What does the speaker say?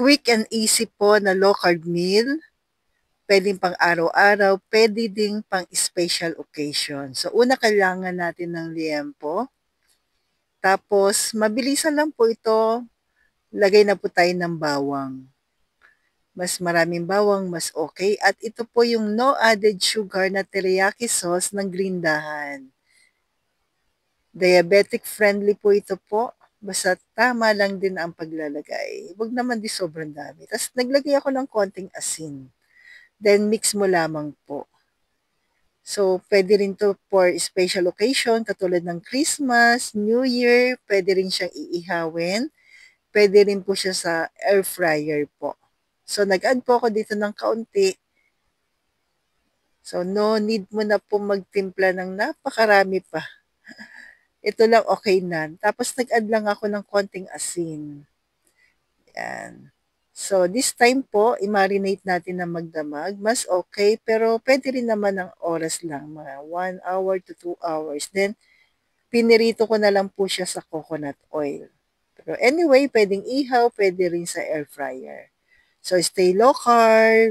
Quick and easy po na low carb meal. Pwedeng pang araw-araw, pwede ding pang special occasion. So, una kailangan natin ng liempo. Tapos, mabilisan lang po ito. Lagay na po tayo ng bawang. Mas maraming bawang, mas okay. At ito po yung no added sugar na teriyaki sauce ng Grindahan. Diabetic friendly po ito po. Basta tama lang din ang paglalagay. Huwag naman di sobrang dami. Tapos naglagay ako ng konting asin. Then mix mo lamang po. So, pwede rin to for special occasion katulad ng Christmas, New Year. Pwede rin siyang iihawin. Pwede rin po siya sa air fryer po. So, nag-add po ako dito ng kaunti. So, no need mo na po magtimpla ng napakarami pa. Ito lang okay na. Tapos nag-add lang ako ng konting asin. Yan. So, this time po, i-marinate natin na magdamag. Mas okay, pero pwede rin naman ng oras lang, mga 1 hour to 2 hours. Then, pinirito ko na lang po siya sa coconut oil. Pero anyway, pwedeng ihaw, pwede rin sa air fryer. So, stay low carb.